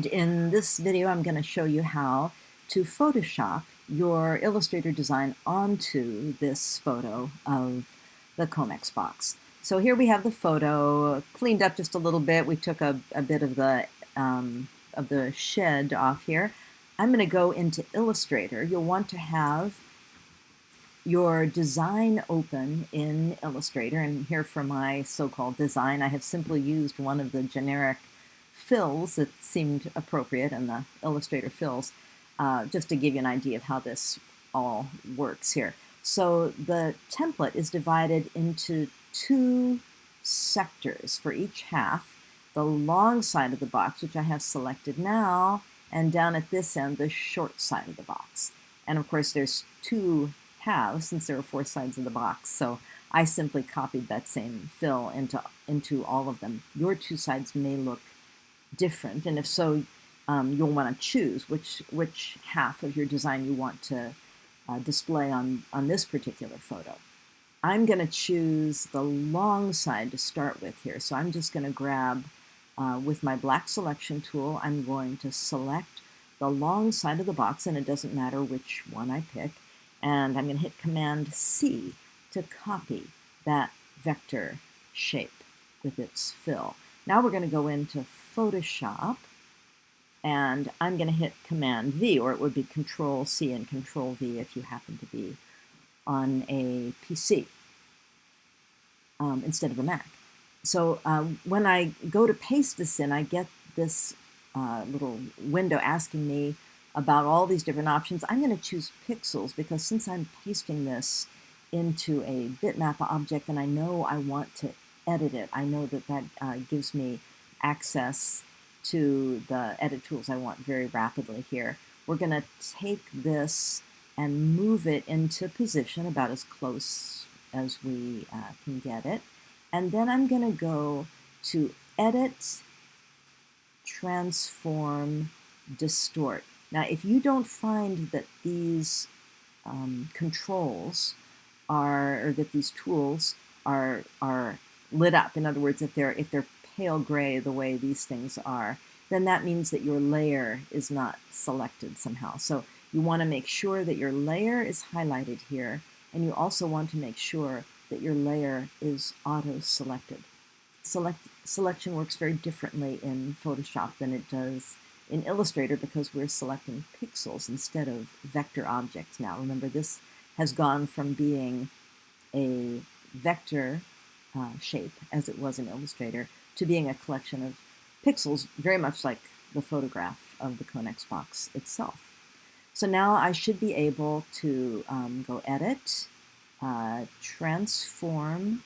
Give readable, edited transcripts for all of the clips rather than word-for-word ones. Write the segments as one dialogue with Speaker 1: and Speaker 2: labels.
Speaker 1: And in this video, I'm going to show you how to Photoshop your Illustrator design onto this photo of the Comex box. So here we have the photo cleaned up just a little bit. We took a bit of the shed off here. I'm going to go into Illustrator. You'll want to have your design open in Illustrator, and here for my so-called design, I have simply used one of the generic fills that seemed appropriate in the Illustrator fills, just to give you an idea of how this all works here. So the template is divided into two sectors for each half. The long side of the box, which I have selected now, and down at this end, the short side of the box. And of course, there's two halves since there are four sides of the box. So I simply copied that same fill into all of them. Your two sides may look different, and if so, you'll want to choose which half of your design you want to display on this particular photo. I'm going to choose the long side to start with here. So I'm just going to grab, with my black selection tool, I'm going to select the long side of the box, and it doesn't matter which one I pick. And I'm going to hit Command C to copy that vector shape with its fill. Now we're going to go into Photoshop, and I'm going to hit Command V, or it would be Control C and Control V if you happen to be on a PC instead of a Mac. So when I go to paste this in, I get this little window asking me about all these different options. I'm going to choose pixels because since I'm pasting this into a bitmap object and I know I want to edit it, I know that gives me access to the edit tools I want very rapidly here. We're going to take this and move it into position about as close as we can get it. And then I'm going to go to Edit, Transform, Distort. Now, if you don't find that these controls or that these tools are lit up, in other words, if they're pale gray the way these things are, then that means that your layer is not selected somehow. So you want to make sure that your layer is highlighted here, and you also want to make sure that your layer is auto-selected. Selection works very differently in Photoshop than it does in Illustrator because we're selecting pixels instead of vector objects now. Remember, this has gone from being a vector shape, as it was in Illustrator, to being a collection of pixels, very much like the photograph of the Conex box itself. So now I should be able to go Edit, Transform,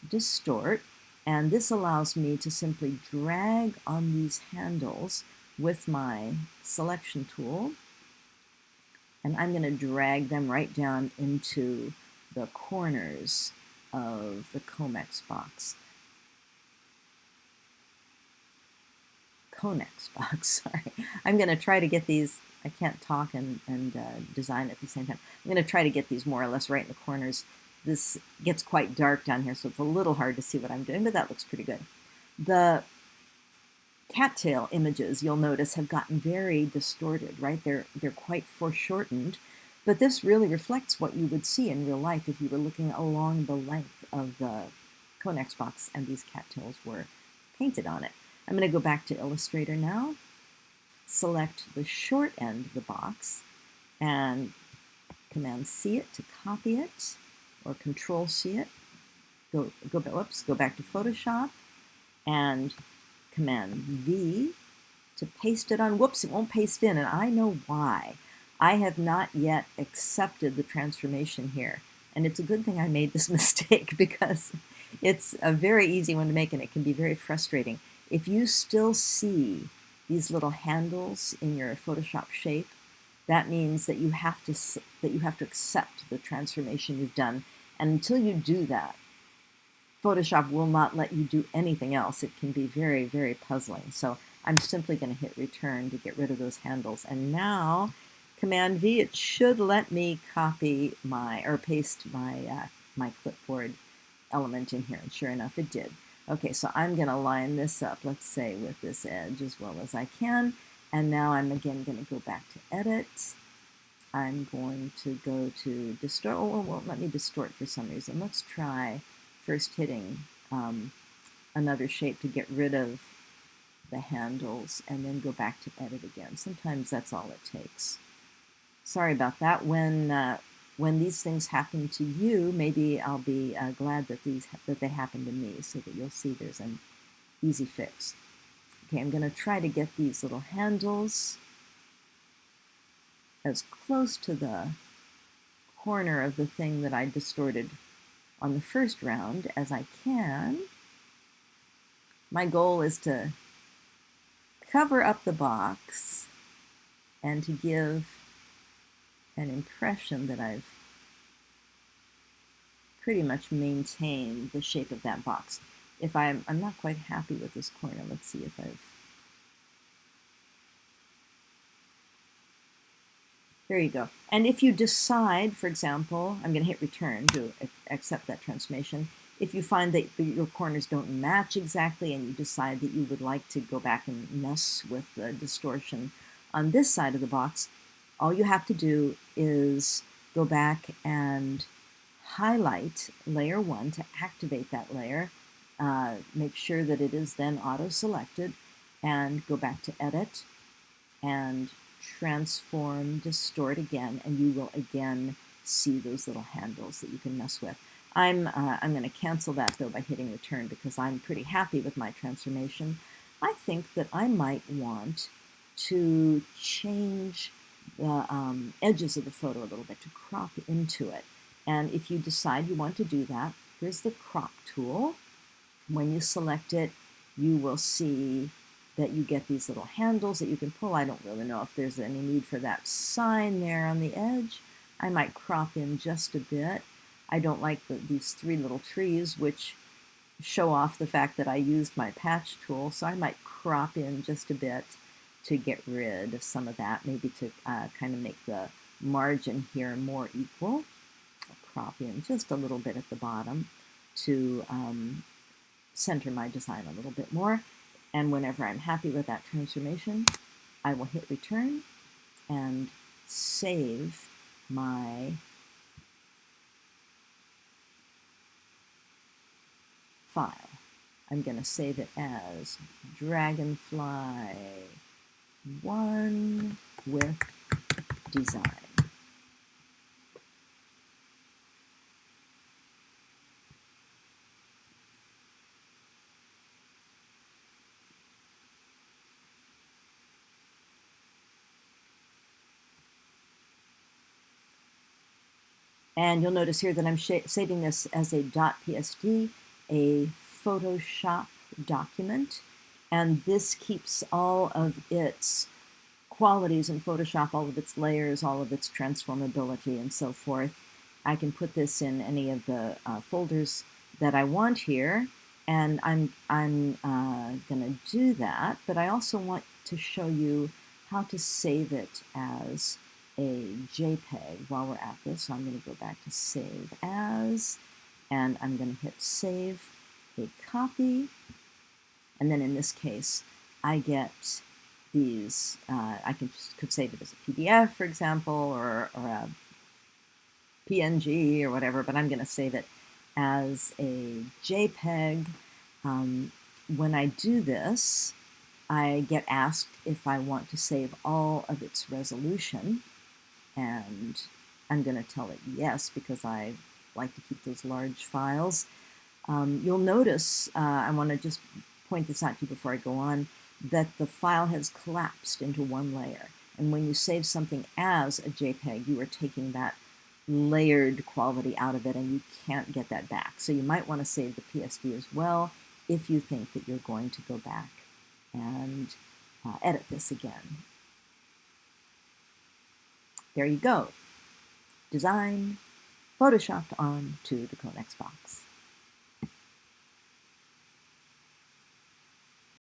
Speaker 1: Distort, and this allows me to simply drag on these handles with my selection tool, and I'm going to drag them right down into the corners of the Comex box. Conex box, sorry. I'm going to try to get these, I can't talk and design at the same time. I'm going to try to get these more or less right in the corners. This gets quite dark down here, so it's a little hard to see what I'm doing, but that looks pretty good. The cattail images, you'll notice, have gotten very distorted, right? They're quite foreshortened, but this really reflects what you would see in real life if you were looking along the length of the Conex box and these cattails were painted on it. I'm going to go back to Illustrator now, select the short end of the box, and Command C it to copy it, or Control C it. Go back to Photoshop, and Command V to paste it on. Whoops, it won't paste in, and I know why. I have not yet accepted the transformation here, and it's a good thing I made this mistake because it's a very easy one to make, and it can be very frustrating. If you still see these little handles in your Photoshop shape, that means that you have to accept the transformation you've done. And until you do that, Photoshop will not let you do anything else. It can be very, very puzzling. So I'm simply going to hit Return to get rid of those handles. And now, Command V, it should let me copy or paste my my clipboard element in here. And sure enough, it did. Okay, so I'm going to line this up, let's say, with this edge as well as I can. And now I'm again going to go back to edit. I'm going to go to distort. Oh, it won't let me distort for some reason. Let's try first hitting another shape to get rid of the handles and then go back to edit again. Sometimes that's all it takes. Sorry about that. When these things happen to you, maybe I'll be glad that they happen to me, so that you'll see there's an easy fix. Okay, I'm going to try to get these little handles as close to the corner of the thing that I distorted on the first round as I can. My goal is to cover up the box and to give an impression that I've pretty much maintained the shape of that box. If I'm not quite happy with this corner, let's see if I've... There you go. And if you decide, for example, I'm going to hit return to accept that transformation. If you find that your corners don't match exactly and you decide that you would like to go back and mess with the distortion on this side of the box, all you have to do is go back and highlight layer 1 to activate that layer. Make sure that it is then auto-selected and go back to edit and transform, distort again, and you will again see those little handles that you can mess with. I'm going to cancel that though by hitting return because I'm pretty happy with my transformation. I think that I might want to change the edges of the photo a little bit to crop into it. And if you decide you want to do that, here's the crop tool. When you select it, you will see that you get these little handles that you can pull. I don't really know if there's any need for that sign there on the edge. I might crop in just a bit. I don't like these 3 little trees, which show off the fact that I used my patch tool, so I might crop in just a bit to get rid of some of that, maybe to kind of make the margin here more equal. I'll crop in just a little bit at the bottom to center my design a little bit more. And whenever I'm happy with that transformation, I will hit return and save my file. I'm going to save it as Dragonfly 1 with design. And you'll notice here that I'm saving this as a .psd, a Photoshop document, and this keeps all of its qualities in Photoshop, all of its layers, all of its transformability, and so forth. I can put this in any of the folders that I want here, and I'm going to do that, but I also want to show you how to save it as a JPEG while we're at this. So I'm going to go back to Save As, and I'm going to hit Save a Copy, and then in this case, I get these, I could save it as a PDF, for example, or a PNG or whatever, but I'm going to save it as a JPEG. When I do this, I get asked if I want to save all of its resolution, and I'm going to tell it yes because I like to keep those large files. You'll notice, I want to just point this out to you before I go on, that the file has collapsed into one layer. And when you save something as a JPEG, you are taking that layered quality out of it and you can't get that back. So you might want to save the PSD as well if you think that you're going to go back and edit this again. There you go. Design photoshopped onto the Conex box.